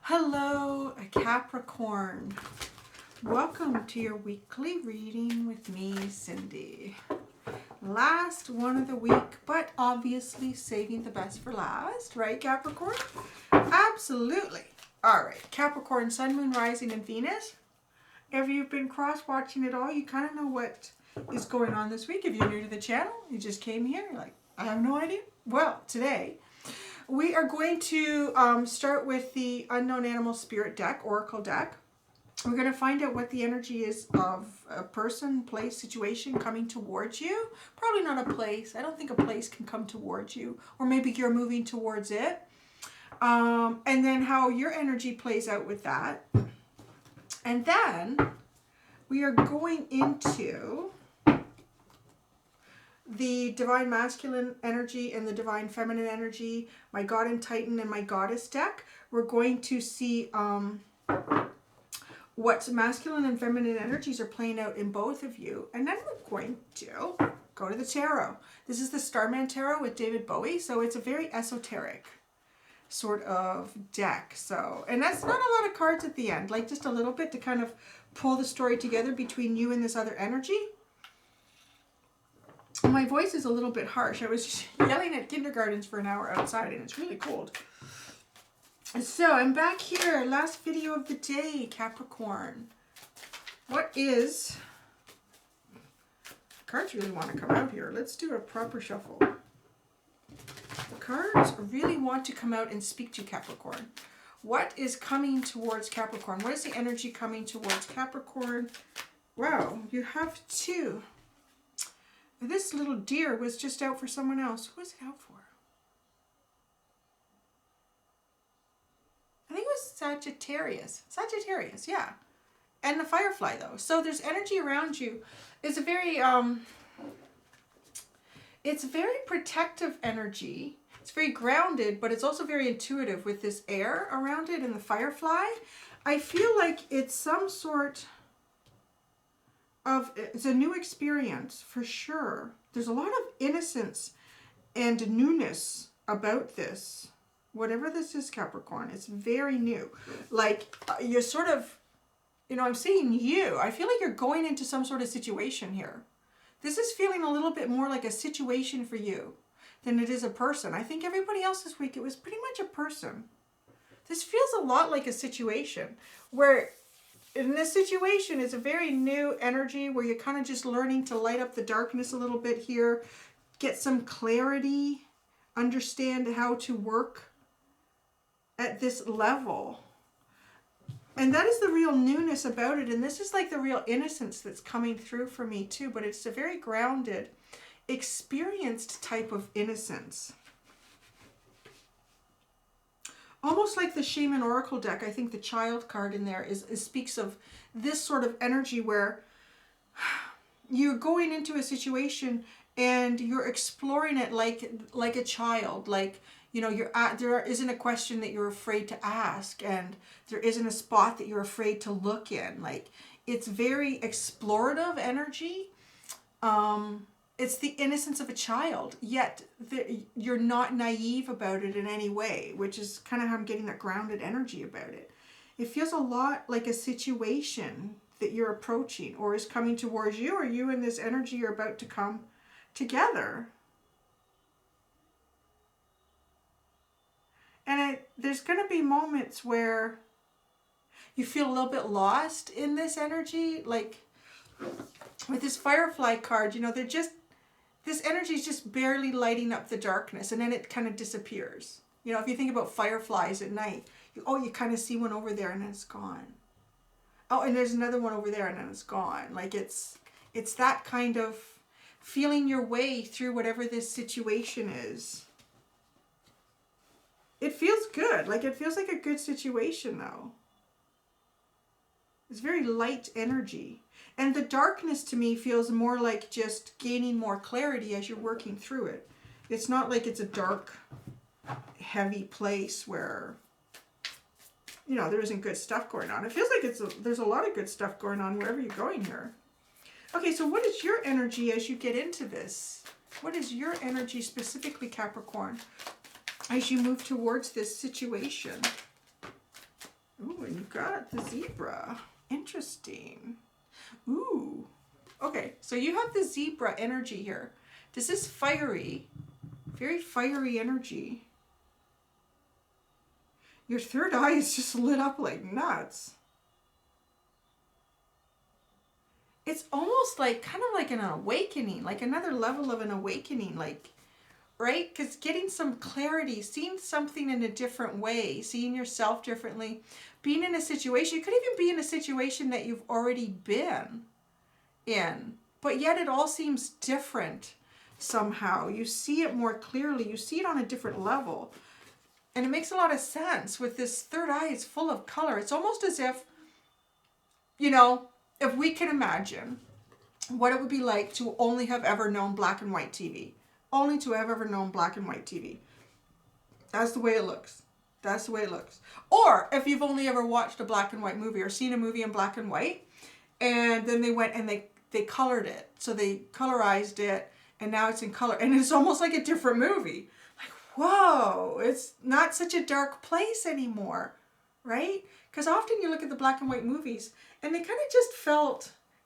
Hello, Capricorn. Welcome to your weekly reading with me, Cindy. Last one of the week, but obviously saving the best for last, right, Capricorn? Absolutely. All right, Capricorn, Sun, Moon, Rising, and Venus. If you've been cross-watching it all, you kind of know what is going on this week. If you're new to the channel, you just came here, you're like, I have no idea. Well, today, we are going to start with the Unknown Animal Spirit deck, Oracle deck. We're going to find out what the energy is of a person, place, situation coming towards you. Probably not a place. I don't think a place can come towards you. Or maybe you're moving towards it. And then how your energy plays out with that. And then we are going into the Divine Masculine energy and the Divine Feminine energy, my God and Titan and my Goddess deck. We're going to see what masculine and feminine energies are playing out in both of you. And then we're going to go to the tarot. This is the Starman Tarot with David Bowie. So it's a very esoteric sort of deck. So, and that's not a lot of cards at the end, like just a little bit to kind of pull the story together between you and this other energy. My voice is a little bit harsh. I was just yelling at kindergartens for an hour outside and it's really cold. So I'm back here, last video of the day, Capricorn. What is... Cards really want to come out here. Let's do a proper shuffle. The cards really want to come out and speak to Capricorn. What is coming towards Capricorn? What is the energy coming towards Capricorn? Wow, you have two. This little deer was just out for someone else. Who was it out for? I think it was Sagittarius. Sagittarius, yeah. And the firefly, though. So there's energy around you. It's a very protective energy. It's very grounded, but it's also very intuitive with this air around it and the firefly. I feel like it's some sort of, it's a new experience for sure. There's a lot of innocence and newness about this. Whatever this is, Capricorn, it's very new. Like you're sort of, you know, I'm seeing you. I feel like you're going into some sort of situation here. This is feeling a little bit more like a situation for you than it is a person. I think everybody else this week, it was pretty much a person. This feels a lot like a situation where in this situation, it's a very new energy where you're kind of just learning to light up the darkness a little bit here, get some clarity, understand how to work at this level. And that is the real newness about it. And this is like the real innocence that's coming through for me too. But it's a very grounded, experienced type of innocence. Almost like the Shaman Oracle deck, I think the Child card in there speaks of this sort of energy where you're going into a situation and you're exploring it like a child. Like, you know, there isn't a question that you're afraid to ask, and there isn't a spot that you're afraid to look in. Like, it's very explorative energy. It's the innocence of a child, yet you're not naive about it in any way, which is kind of how I'm getting that grounded energy about it. It feels a lot like a situation that you're approaching or is coming towards you, or you and this energy are about to come together. And there's going to be moments where you feel a little bit lost in this energy. Like with this Firefly card, you know, this energy is just barely lighting up the darkness, and then it kind of disappears. You know, if you think about fireflies at night, you kind of see one over there and then it's gone. Oh, and there's another one over there and then it's gone. Like it's that kind of feeling your way through whatever this situation is. It feels good. Like it feels like a good situation though. It's very light energy. And the darkness to me feels more like just gaining more clarity as you're working through it. It's not like it's a dark, heavy place where, you know, there isn't good stuff going on. It feels like there's a lot of good stuff going on wherever you're going here. Okay, so what is your energy as you get into this? What is your energy specifically, Capricorn, as you move towards this situation? got the zebra. Interesting. Ooh. Okay, so you have the zebra energy here. This is fiery, very fiery energy. Your third eye is just lit up like nuts. It's almost like, kind of like an awakening, like another level of an awakening, like, right? Because getting some clarity, seeing something in a different way, seeing yourself differently, being in a situation, you could even be in a situation that you've already been in, but yet it all seems different somehow. You see it more clearly, you see it on a different level. And it makes a lot of sense with this third eye. It's full of color. It's almost as if, you know, if we can imagine what it would be like to only have ever known black and white TV. Only to have ever known black and white TV. That's the way it looks. That's the way it looks. Or if you've only ever watched a black and white movie or seen a movie in black and white, and then they went and they colored it. So they colorized it, and now it's in color. And it's almost like a different movie. Whoa, it's not such a dark place anymore, right? Because often you look at the black and white movies and they kind of just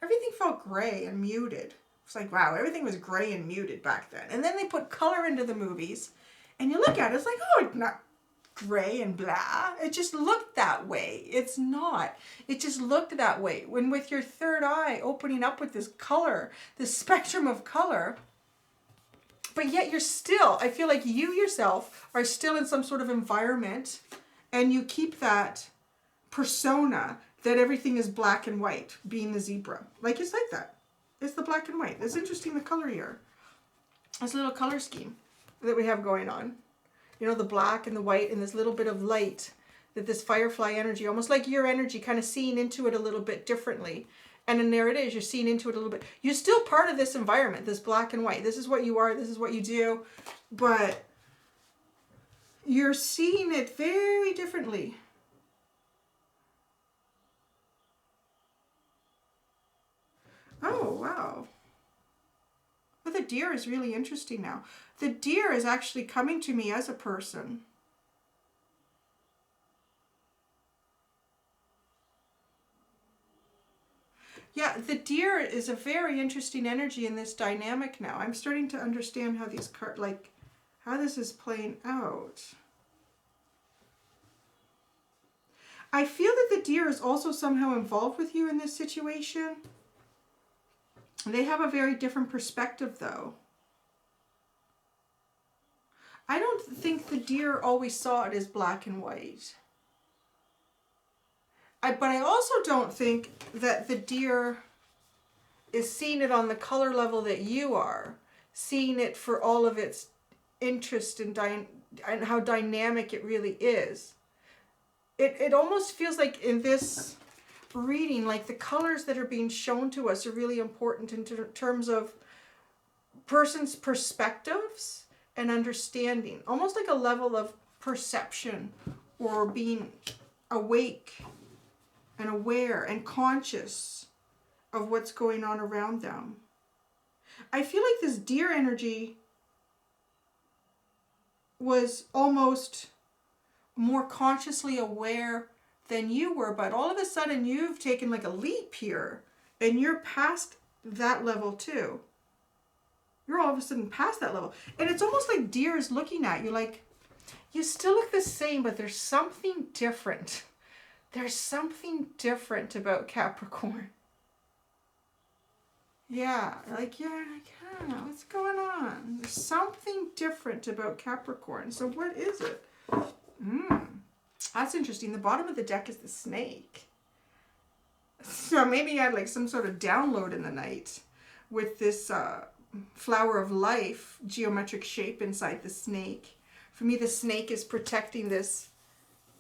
everything felt gray and muted. It's like, wow, everything was gray and muted back then. And then they put color into the movies and you look at it, it's like, oh, it's not gray and blah. It just looked that way. It's not. It just looked that way. When with your third eye opening up with this color, this spectrum of color, but yet you're still, I feel like you yourself are still in some sort of environment and you keep that persona that everything is black and white, being the zebra. Like it's like that. It's the black and white. It's interesting, the color here. This little color scheme that we have going on. You know, the black and the white and this little bit of light, that this firefly energy, almost like your energy, kind of seeing into it a little bit differently. And then there it is, you're seeing into it a little bit. You're still part of this environment, this black and white. This is what you are, this is what you do. But you're seeing it very differently. Oh, wow. Well, the deer is really interesting now. The deer is actually coming to me as a person. Yeah, the deer is a very interesting energy in this dynamic now. I'm starting to understand how these cards, like, how this is playing out. I feel that the deer is also somehow involved with you in this situation. They have a very different perspective, though. I don't think the deer always saw it as black and white. But I also don't think that the deer is seeing it on the color level that you are, seeing it for all of its interest and how dynamic it really is. It almost feels like in this reading, like the colors that are being shown to us are really important in terms of person's perspectives and understanding, almost like a level of perception or being awake and aware and conscious of what's going on around them. I feel like this deer energy was almost more consciously aware than you were, but all of a sudden you've taken like a leap here and you're past that level too. You're all of a sudden past that level. And it's almost like deer is looking at you like, you still look the same, but there's something different. There's something different about Capricorn. Yeah, like, what's going on? There's something different about Capricorn. So what is it? That's interesting. The bottom of the deck is the snake. So maybe you had like some sort of download in the night with this flower of life geometric shape inside the snake. For me, the snake is protecting this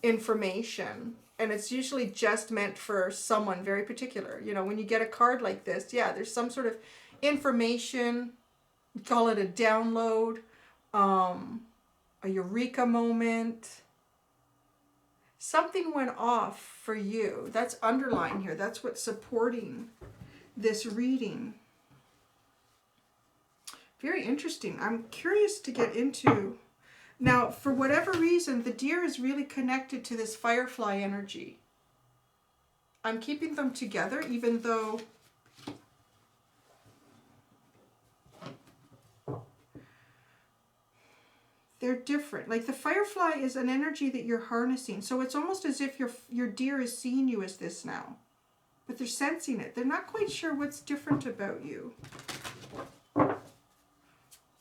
information. And it's usually just meant for someone very particular. You know, when you get a card like this, yeah, there's some sort of information, call it a download, a eureka moment. Something went off for you. That's underlined here. That's what's supporting this reading. Very interesting. I'm curious to get into... Now, for whatever reason, the deer is really connected to this firefly energy. I'm keeping them together even though they're different. Like the firefly is an energy that you're harnessing. So it's almost as if your deer is seeing you as this now. But they're sensing it. They're not quite sure what's different about you.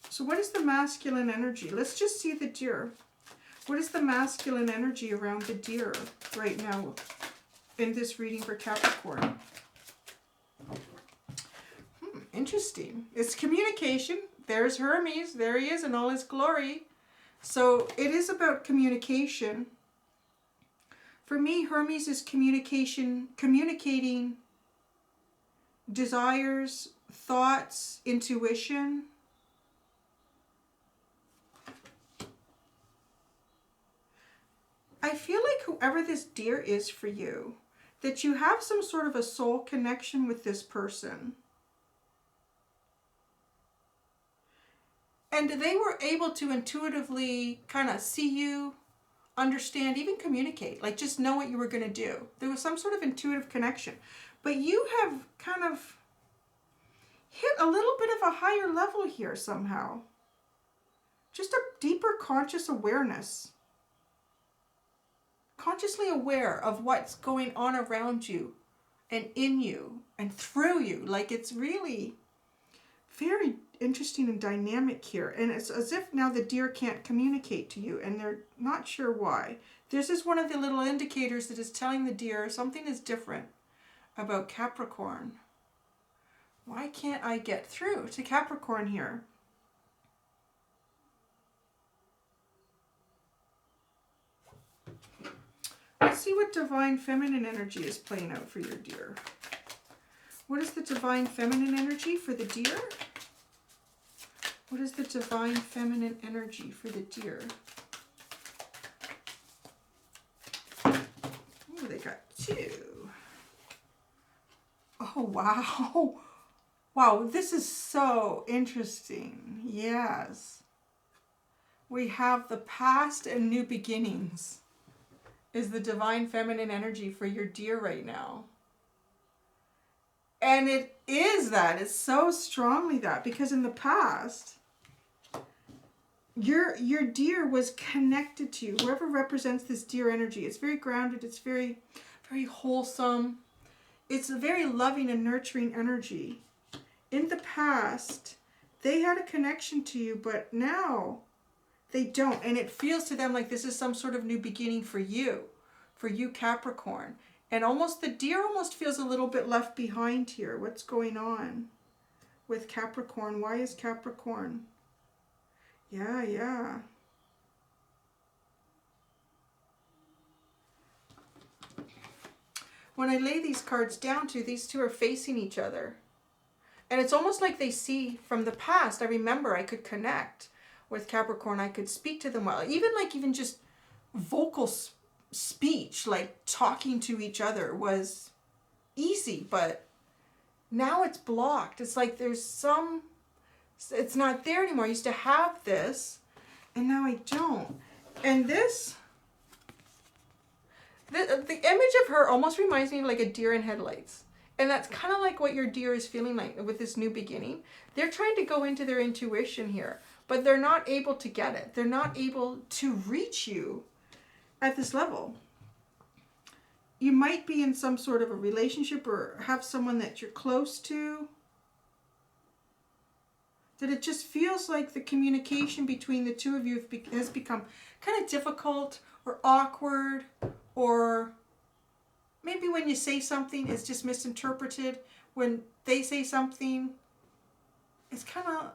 So what is the masculine energy? Let's just see the deer. What is the masculine energy around the deer right now in this reading for Capricorn? Interesting. It's communication. There's Hermes. There he is in all his glory. So it is about communication. For me, Hermes is communication, communicating desires, thoughts, intuition. I feel like whoever this deer is for you, that you have some sort of a soul connection with this person. And they were able to intuitively kind of see you, understand, even communicate, like just know what you were going to do. There was some sort of intuitive connection. But you have kind of hit a little bit of a higher level here somehow. Just a deeper conscious awareness. Consciously aware of what's going on around you and in you and through you. Like it's really very interesting and dynamic here. And it's as if now the deer can't communicate to you and they're not sure why. This is one of the little indicators that is telling the deer something is different about Capricorn. Why can't I get through to Capricorn here? Let's see what divine feminine energy is playing out for your deer. What is the divine feminine energy for the deer? What is the divine feminine energy for the deer? Oh, they got two. Oh, wow. Wow, this is so interesting. Yes. We have the past and new beginnings is the divine feminine energy for your deer right now. And it is that. It's so strongly that. Because in the past, your deer was connected to you. Whoever represents this deer energy, it's very grounded. It's very, very wholesome. It's a very loving and nurturing energy. In the past, they had a connection to you, but now they don't. And it feels to them like this is some sort of new beginning for you Capricorn. And almost the deer almost feels a little bit left behind here. What's going on with Capricorn? Why is Capricorn? Yeah. When I lay these cards down to, these two are facing each other. And it's almost like they see from the past. I remember I could connect with Capricorn. I could speak to them well. Even just vocal speech, like talking to each other was easy. But now it's blocked. It's like it's not there anymore. I used to have this and now I don't. And the image of her almost reminds me of like a deer in headlights. And that's kind of like what your deer is feeling like with this new beginning. They're trying to go into their intuition here, but they're not able to get it. They're not able to reach you at this level. You might be in some sort of a relationship or have someone that you're close to. That it just feels like the communication between the two of you has become kind of difficult or awkward, or maybe when you say something, it's just misinterpreted. When they say something, it's kind of,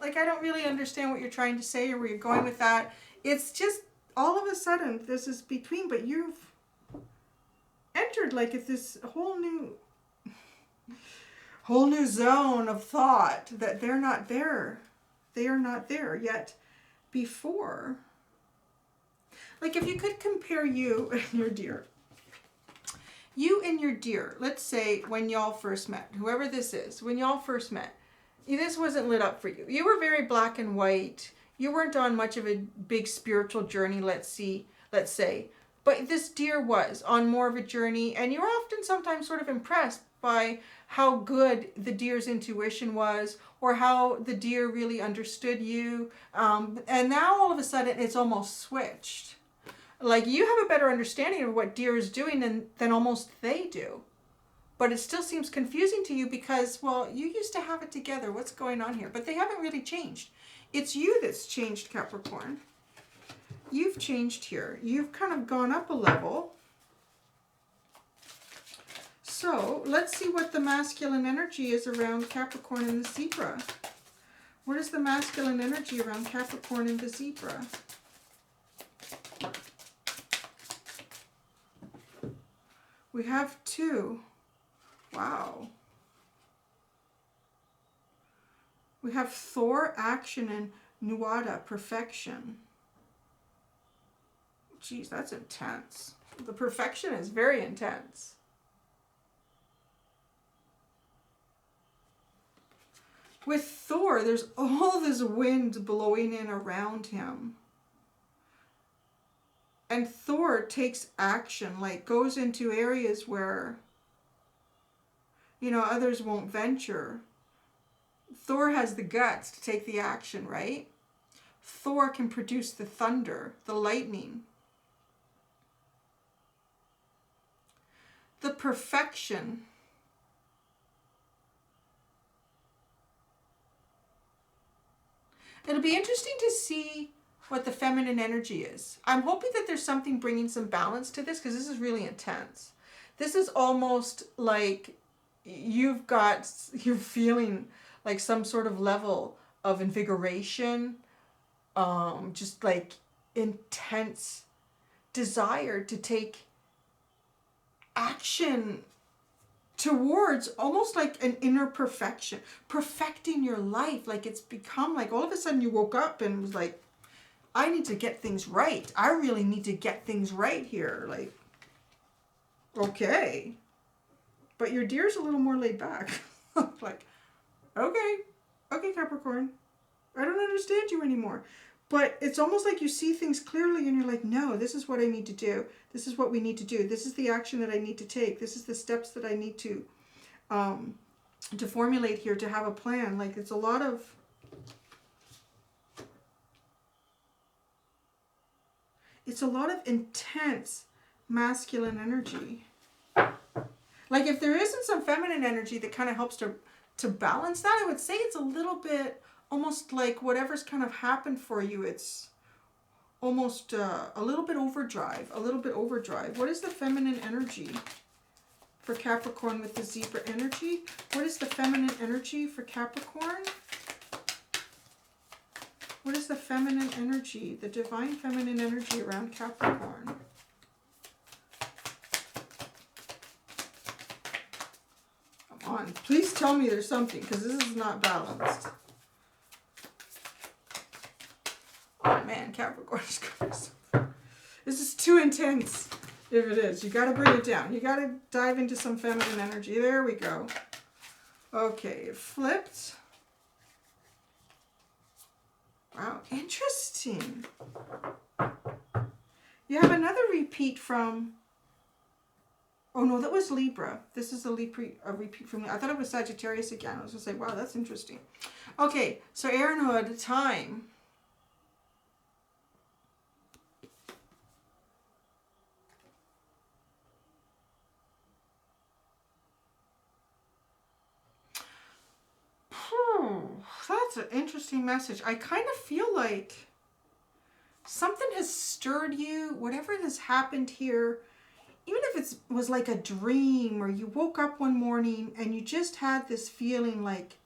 like I don't really understand what you're trying to say or where you're going with that. It's just all of a sudden this is between, but you've entered like it's this whole new zone of thought that they're not there. They are not there yet. Before, like if you could compare you and your deer. You and your deer, let's say when y'all first met, whoever this is, when y'all first met, this wasn't lit up for you. You were very black and white. You weren't on much of a big spiritual journey, let's say. But this deer was on more of a journey, and you're often sometimes sort of impressed by how good the deer's intuition was, or how the deer really understood you. And now all of a sudden it's almost switched. Like you have a better understanding of what deer is doing than almost they do. But it still seems confusing to you because, well, you used to have it together. What's going on here? But they haven't really changed. It's you that's changed, Capricorn. You've changed here. You've kind of gone up a level. So let's see what the masculine energy is around Capricorn and the zebra. What is the masculine energy around Capricorn and the zebra? We have 2. Wow. We have Thor, action, and Nuada, perfection. Geez, that's intense. The perfection is very intense. With Thor, there's all this wind blowing in around him. And Thor takes action, like goes into areas where, you know, others won't venture. Thor has the guts to take the action, right? Thor can produce the thunder, the lightning. The perfection. It'll be interesting to see what the feminine energy is. I'm hoping that there's something bringing some balance to this, because this is really intense. This is almost like you're feeling like some sort of level of invigoration, just like intense desire to take action towards almost like an inner perfection, perfecting your life. Like it's become like all of a sudden you woke up and was like, I need to get things right. I really need to get things right here. Like, okay. But your deer's a little more laid back. Like, okay, Capricorn, I don't understand you anymore. But it's almost like you see things clearly and you're like, no, this is what I need to do. This is what we need to do. This is the action that I need to take. This is the steps that I need to formulate here to have a plan. Like it's a lot of intense masculine energy. Like if there isn't some feminine energy that kind of helps to balance that, I would say it's a little bit almost like whatever's kind of happened for you, it's almost a little bit overdrive. What is the feminine energy for Capricorn with the zebra energy? What is the feminine energy for Capricorn? What is the feminine energy, the divine feminine energy around Capricorn? Come on, please tell me there's something, because this is not balanced. Oh man, Capricorn is going to... This is too intense. If it is, you got to bring it down. You got to dive into some feminine energy. There we go. Okay, it flipped. Wow, interesting. You have another repeat from... Oh no, that was Libra. This is a repeat from... I thought it was Sagittarius again. I was going to say, wow, that's interesting. Okay, so Aaron Hood, time. That's an interesting message. I kind of feel like something has stirred you, whatever has happened here, even if it was like a dream or you woke up one morning and you just had this feeling like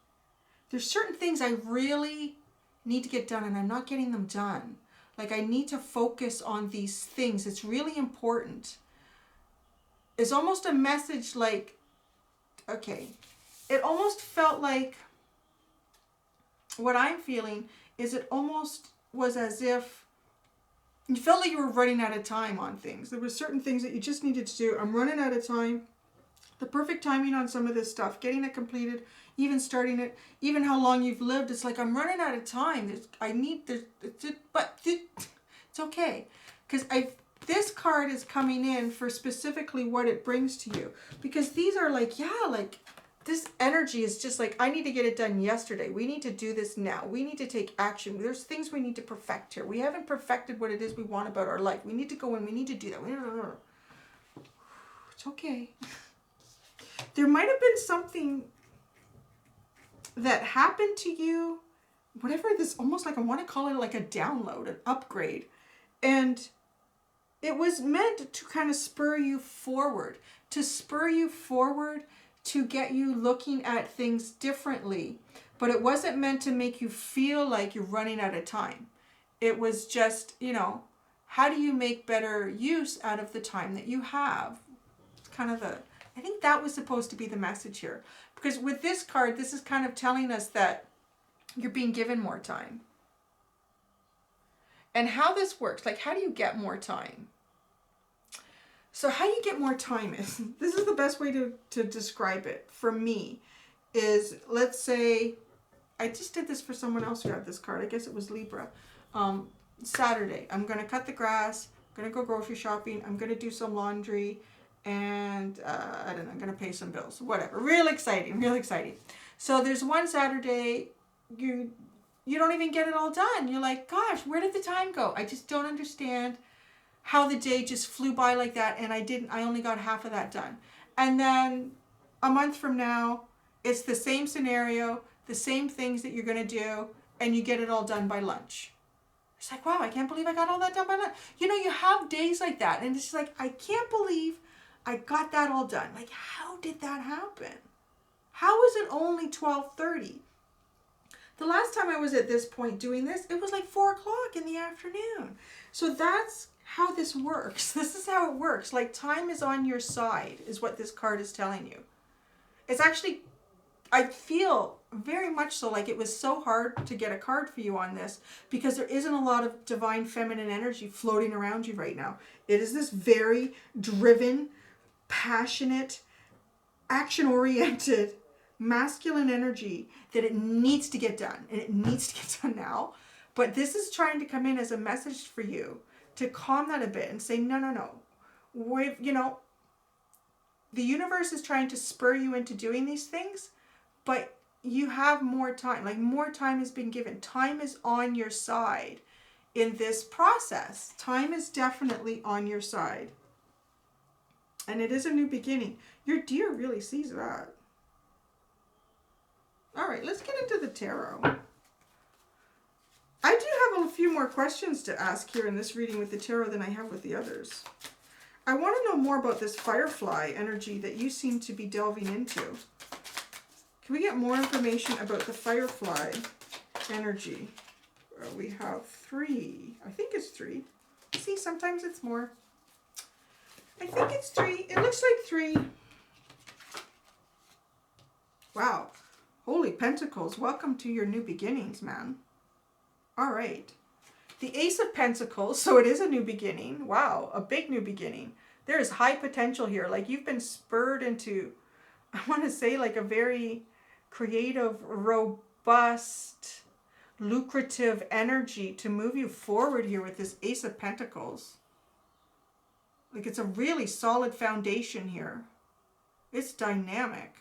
there's certain things I really need to get done and I'm not getting them done. Like I need to focus on these things. It's really important. It's almost a message like, okay, it almost felt like what I'm feeling is it almost was as if you felt like you were running out of time on things. There were certain things that you just needed to do. I'm running out of time. The perfect timing on some of this stuff, getting it completed, even starting it, even how long you've lived. It's like I'm running out of time. But it's okay. Because this card is coming in for specifically what it brings to you. Because these are like, yeah, like this energy is just like, I need to get it done yesterday. We need to do this now. We need to take action. There's things we need to perfect here. We haven't perfected what it is we want about our life. We need to go in. We need to do that. It's okay. There might have been something that happened to you, whatever this, almost like I want to call it like a download, an upgrade. And it was meant to kind of spur you forward, to get you looking at things differently. But it wasn't meant to make you feel like you're running out of time. It was just, you know, how do you make better use out of the time that you have? It's kind of the, I think that was supposed to be the message here. Because with this card, this is kind of telling us that you're being given more time. And how this works, like how do you get more time? So how you get more time is, this is the best way to describe it for me, is let's say, I just did this for someone else who had this card. I guess it was Libra. Saturday, I'm going to cut the grass, I'm going to go grocery shopping, I'm going to do some laundry, and I don't know, I'm going to pay some bills, whatever. Real exciting, real exciting. So there's one Saturday, you don't even get it all done. You're like, gosh, where did the time go? I just don't understand how the day just flew by like that, and I only got half of that done. And then a month from now, it's the same scenario, the same things that you're going to do, and you get it all done by lunch. It's like, wow, I can't believe I got all that done by lunch. You know, you have days like that, and it's just like, I can't believe I got that all done. Like, how did that happen? How is it only 12:30? The last time I was at this point doing this, it was like 4 o'clock in the afternoon. So that's how this works. This is how it works. Like, time is on your side is what this card is telling you. It's actually, I feel very much so like it was so hard to get a card for you on this because there isn't a lot of divine feminine energy floating around you right now. It is this very driven, passionate, action-oriented, masculine energy that it needs to get done, and it needs to get done now. But this is trying to come in as a message for you to calm that a bit and say, no. You know, the universe is trying to spur you into doing these things, but you have more time. Like, more time has been given. Time is on your side in this process. Time is definitely on your side. And it is a new beginning. Your deer really sees that. All right, let's get into the tarot. I do have a few more questions to ask here in this reading with the tarot than I have with the others. I want to know more about this firefly energy that you seem to be delving into. Can we get more information about the firefly energy? We have 3. I think it's 3. See, sometimes it's more. I think it's 3. It looks like 3. Wow. Holy Pentacles. Welcome to your new beginnings, man. All right. The Ace of Pentacles. So it is a new beginning. Wow. A big new beginning. There is high potential here. Like, you've been spurred into, I want to say, like a very creative, robust, lucrative energy to move you forward here with this Ace of Pentacles. Like, it's a really solid foundation here. It's dynamic.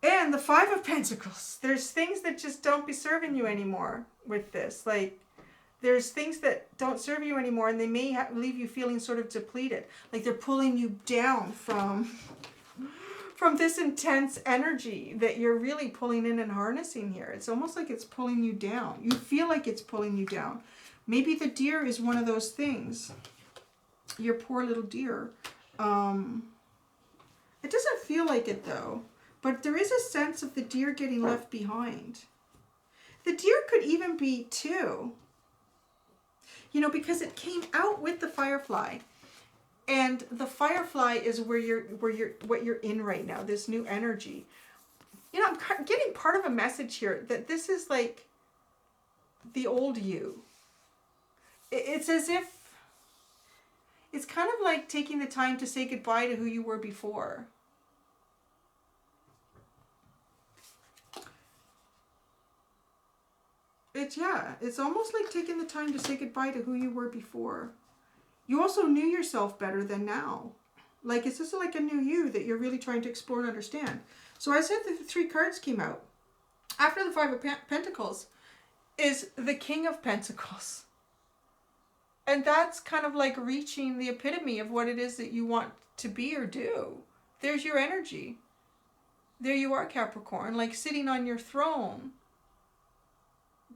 And the 5 of Pentacles. There's things that just don't be serving you anymore with this. Like, there's things that don't serve you anymore, and they may leave you feeling sort of depleted. Like, they're pulling you down from this intense energy that you're really pulling in and harnessing here. It's almost like it's pulling you down. You feel like it's pulling you down. Maybe the deer is one of those things. Your poor little deer. It doesn't feel like it, though. But there is a sense of the deer getting left behind. The deer could even be 2. You know, because it came out with the firefly. And the firefly is what you're in right now, this new energy. You know, I'm getting part of a message here that this is like the old you. It's as if, it's kind of like taking the time to say goodbye to who you were before. It's almost like taking the time to say goodbye to who you were before. You also knew yourself better than now. Like, it's just like a new you that you're really trying to explore and understand. So I said that the 3 cards came out. After the 5 of Pentacles is the King of Pentacles. And that's kind of like reaching the epitome of what it is that you want to be or do. There's your energy. There you are, Capricorn, like sitting on your throne.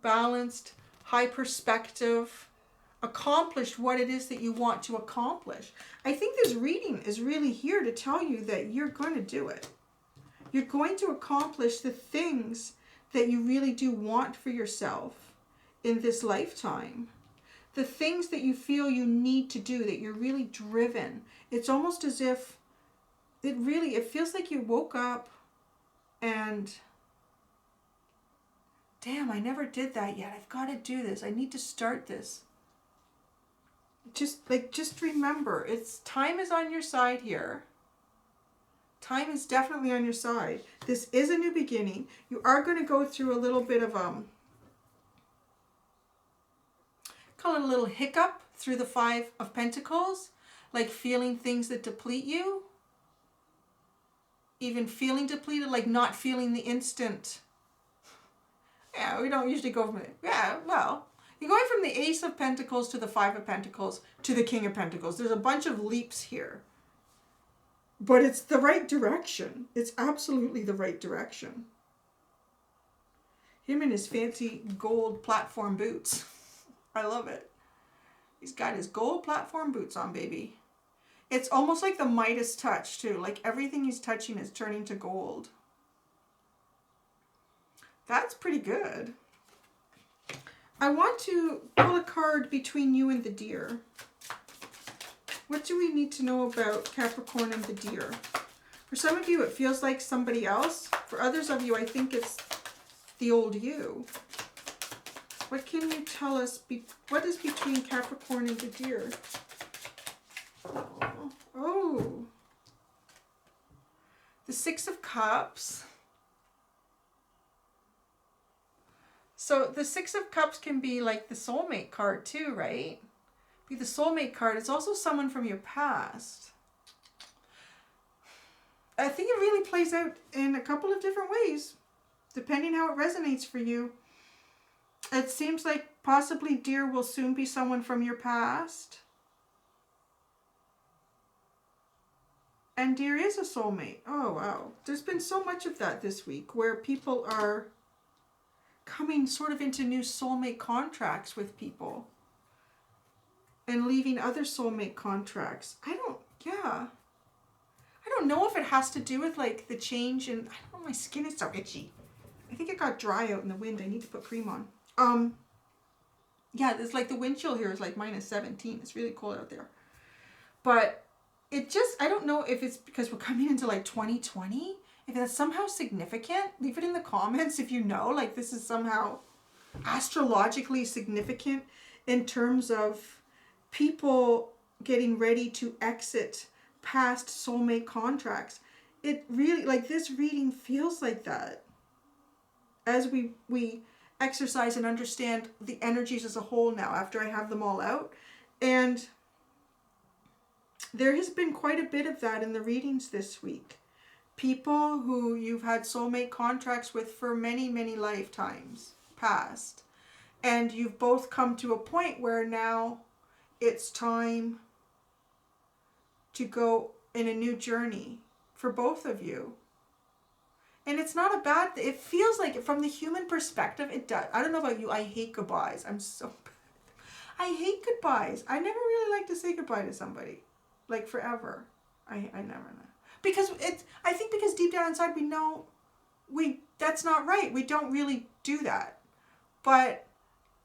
Balanced, high perspective, accomplished what it is that you want to accomplish. I think this reading is really here to tell you that you're going to do it. You're going to accomplish the things that you really do want for yourself in this lifetime. The things that you feel you need to do, that you're really driven. It's almost as if it feels like you woke up and, damn, I never did that yet. I've got to do this. I need to start this. Just remember, time is on your side here. Time is definitely on your side. This is a new beginning. You are going to go through a little bit of call it a little hiccup through the 5 of Pentacles, like feeling things that deplete you. Even feeling depleted, like not feeling the instant. Yeah, we don't usually go from it. Yeah, well, you're going from the Ace of Pentacles to the 5 of Pentacles to the King of Pentacles. There's a bunch of leaps here. But it's the right direction. It's absolutely the right direction. Him in his fancy gold platform boots. I love it. He's got his gold platform boots on, baby. It's almost like the Midas touch, too. Like everything he's touching is turning to gold. That's pretty good. I want to pull a card between you and the deer. What do we need to know about Capricorn and the deer? For some of you, it feels like somebody else. For others of you, I think it's the old you. What can you tell us? What is between Capricorn and the deer? Oh. The 6 of Cups. So the 6 of Cups can be like the Soulmate card too, right? Be the Soulmate card. It's also someone from your past. I think it really plays out in a couple of different ways, depending how it resonates for you. It seems like possibly deer will soon be someone from your past. And deer is a soulmate. Oh, wow. There's been so much of that this week where people are coming sort of into new soulmate contracts with people and leaving other soulmate contracts. I don't know if it has to do with like the change in, I don't know, my skin is so itchy. I think it got dry out in the wind. I need to put cream on. Yeah, it's like the wind chill here is like -17. It's really cold out there. But it just, I don't know if it's because we're coming into like 2020. If that's somehow significant, leave it in the comments if you know, like this is somehow astrologically significant in terms of people getting ready to exit past soulmate contracts. It really, like this reading feels like that. As we exercise and understand the energies as a whole now after I have them all out. And there has been quite a bit of that in the readings this week. People who you've had soulmate contracts with for many, many lifetimes past. And you've both come to a point where now it's time to go in a new journey for both of you. And it's not a bad thing. It feels like, from the human perspective, it does. I don't know about you. I hate goodbyes. I hate goodbyes. I never really like to say goodbye to somebody. Like forever. I never know. Because I think because deep down inside we know that's not right. We don't really do that. But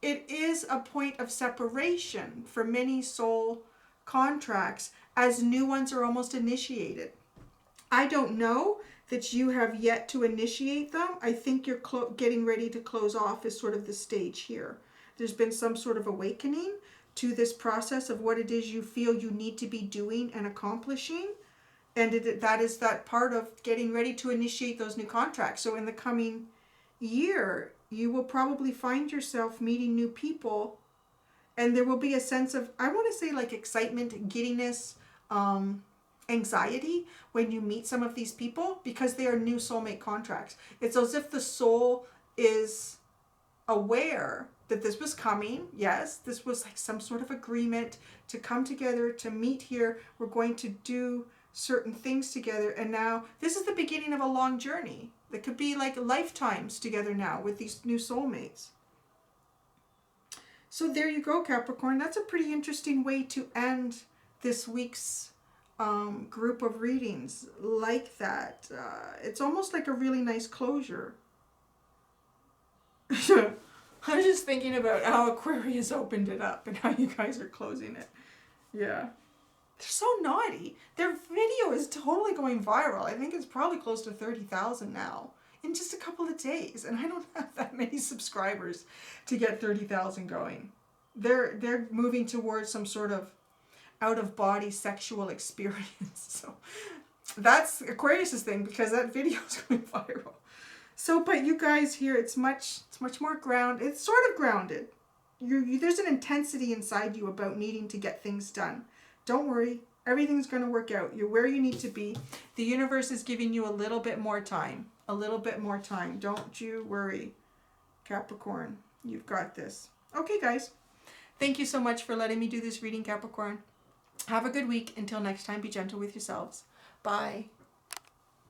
it is a point of separation for many soul contracts as new ones are almost initiated. I don't know that you have yet to initiate them. I think you're getting ready to close off is sort of the stage here. There's been some sort of awakening to this process of what it is you feel you need to be doing and accomplishing. And that is that part of getting ready to initiate those new contracts. So in the coming year, you will probably find yourself meeting new people And there will be a sense of, I want to say like excitement, giddiness, anxiety when you meet some of these people, because they are new soulmate contracts. It's as if the soul is aware that this was coming. Yes, this was like some sort of agreement to come together, to meet here. We're going to do certain things together. And now this is the beginning of a long journey that could be like lifetimes together now with these new soulmates. So there you go, Capricorn. That's a pretty interesting way to end this week's group of readings like that. It's almost like a really nice closure. I was just thinking about how Aquarius opened it up and how you guys are closing it. Yeah. They're so naughty. Their video is totally going viral. I think it's probably close to 30,000 now in just a couple of days. And I don't have that many subscribers to get 30,000 going. They're moving towards some sort of out-of-body sexual experience. So that's Aquarius's thing, because that video is going viral. So, but you guys here, it's much more grounded. It's sort of grounded. There's an intensity inside you about needing to get things done. Don't worry. Everything's going to work out. You're where you need to be. The universe is giving you a little bit more time. A little bit more time. Don't you worry, Capricorn. You've got this. Okay, guys. Thank you so much for letting me do this reading, Capricorn. Have a good week. Until next time, be gentle with yourselves. Bye.